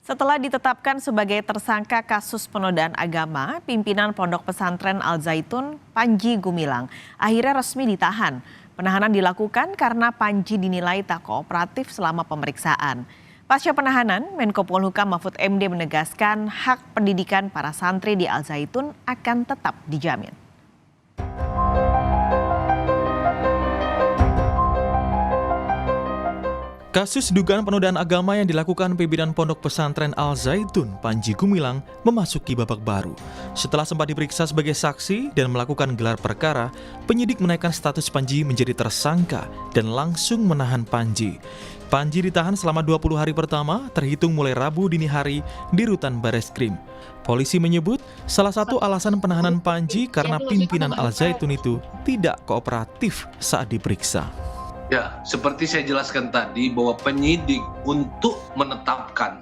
Setelah ditetapkan sebagai tersangka kasus penodaan agama, pimpinan Pondok Pesantren Al Zaitun, Panji Gumilang, akhirnya resmi ditahan. Penahanan dilakukan karena Panji dinilai tak kooperatif selama pemeriksaan. Pasca penahanan, Menko Polhukam Mahfud MD menegaskan hak pendidikan para santri di Al Zaitun akan tetap dijamin. Kasus dugaan penodaan agama yang dilakukan pimpinan Pondok Pesantren Al Zaitun, Panji Gumilang, memasuki babak baru. Setelah sempat diperiksa sebagai saksi dan melakukan gelar perkara, penyidik menaikkan status Panji menjadi tersangka dan langsung menahan Panji. Panji ditahan selama 20 hari pertama, terhitung mulai Rabu dini hari di Rutan Bareskrim. Polisi menyebut salah satu alasan penahanan Panji karena pimpinan Al Zaitun itu tidak kooperatif saat diperiksa. Ya, seperti saya jelaskan tadi bahwa penyidik untuk menetapkan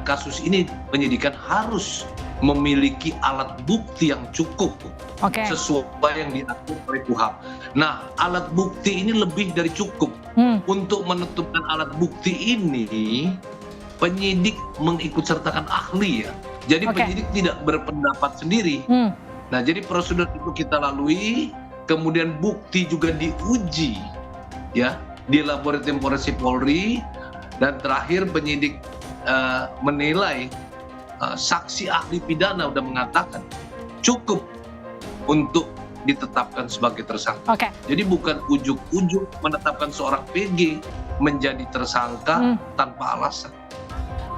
kasus ini, penyidikan harus memiliki alat bukti yang cukup sesuai yang diatur oleh KUHP. Nah, alat bukti ini lebih dari cukup. Untuk menentukan alat bukti ini, penyidik mengikutsertakan ahli ya. Jadi penyidik tidak berpendapat sendiri. Nah, jadi prosedur itu kita lalui. Kemudian bukti juga diuji ya di laboratorium forensik Polri, dan terakhir penyidik menilai saksi ahli pidana sudah mengatakan cukup untuk ditetapkan sebagai tersangka. Jadi bukan ujuk-ujuk menetapkan seorang PG menjadi tersangka tanpa alasan.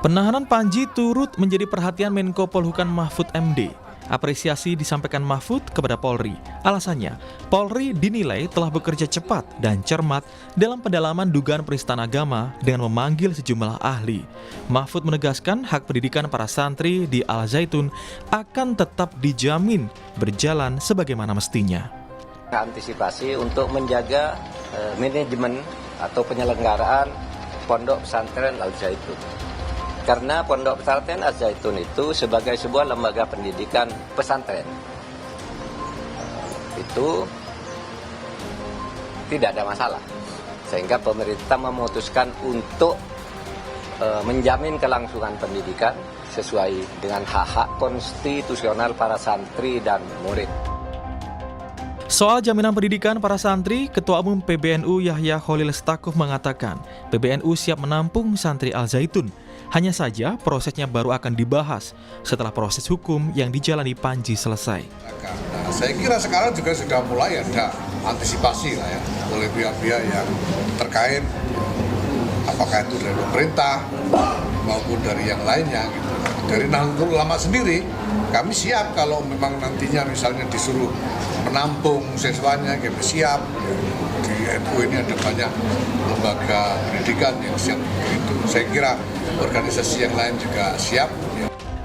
Penahanan Panji turut menjadi perhatian Menko Polhukam Mahfud MD. Apresiasi disampaikan Mahfud kepada Polri. Alasannya, Polri dinilai telah bekerja cepat dan cermat dalam pendalaman dugaan penistaan agama dengan memanggil sejumlah ahli. Mahfud menegaskan hak pendidikan para santri di Al Zaitun akan tetap dijamin berjalan sebagaimana mestinya. Antisipasi untuk menjaga manajemen atau penyelenggaraan Pondok Pesantren Al Zaitun. Karena Pondok Pesantren Al Zaitun itu sebagai sebuah lembaga pendidikan pesantren, itu tidak ada masalah. Sehingga pemerintah memutuskan untuk menjamin kelangsungan pendidikan sesuai dengan hak-hak konstitusional para santri dan murid. Soal jaminan pendidikan para santri, Ketua Umum PBNU Yahya Khalil Stakuf mengatakan PBNU siap menampung santri Al Zaitun. Hanya saja prosesnya baru akan dibahas setelah proses hukum yang dijalani Panji selesai. Nah, saya kira sekarang juga sudah mulai ada antisipasi lah ya oleh pihak-pihak yang terkait, apakah itu dari pemerintah maupun dari yang lainnya gitu. Dari Nahdlatul Ulama sendiri, kami siap kalau memang nantinya misalnya disuruh menampung siswanya, kami siap. Di NU ini ada banyak lembaga pendidikan yang siap begitu. Saya kira organisasi yang lain juga siap.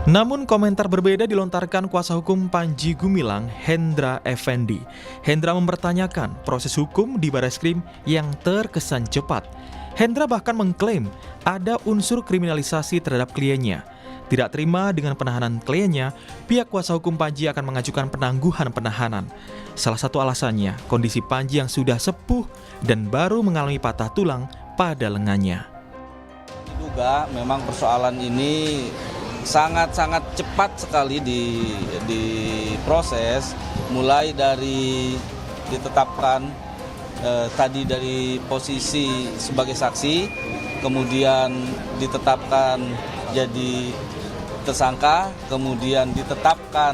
Namun komentar berbeda dilontarkan kuasa hukum Panji Gumilang, Hendra Effendi. Hendra mempertanyakan proses hukum di Bareskrim yang terkesan cepat. Hendra bahkan mengklaim ada unsur kriminalisasi terhadap kliennya. Tidak terima dengan penahanan kliennya, pihak kuasa hukum Panji akan mengajukan penangguhan penahanan. Salah satu alasannya, kondisi Panji yang sudah sepuh dan baru mengalami patah tulang pada lengannya. Diduga memang persoalan ini sangat-sangat cepat sekali diproses, mulai dari ditetapkan tadi dari posisi sebagai saksi, kemudian ditetapkan jadi tersangka, kemudian ditetapkan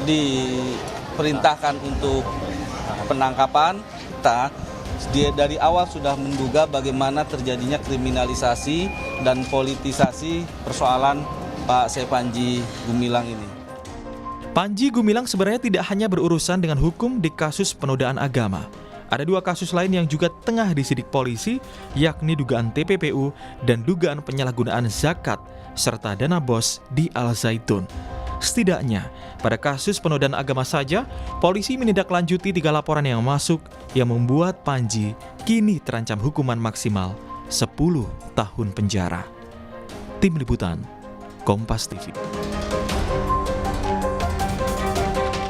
diperintahkan untuk penangkapan. Dia dari awal sudah menduga bagaimana terjadinya kriminalisasi dan politisasi persoalan Pak Panji Gumilang ini. Panji Gumilang sebenarnya tidak hanya berurusan dengan hukum di kasus penodaan agama. Ada dua kasus lain yang juga tengah disidik polisi, yakni dugaan TPPU dan dugaan penyalahgunaan zakat serta dana bos di Al Zaitun. Setidaknya, pada kasus penodaan agama saja, polisi menindaklanjuti 3 laporan yang masuk yang membuat Panji kini terancam hukuman maksimal 10 tahun penjara. Tim Liputan, Kompas TV.